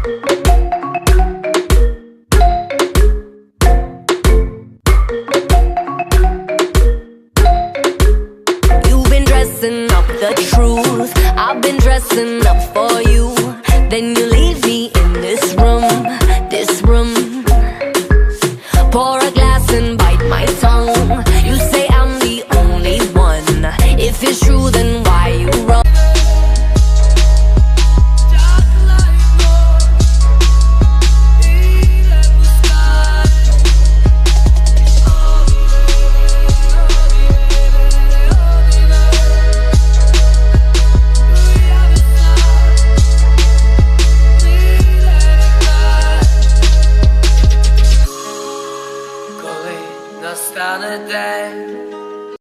You've been dressing up the truth, I've been dressing up for you. Then you leave me in this room, this room. Pour a glass and bite my tongue. You say I'm the only one. If it's true, then why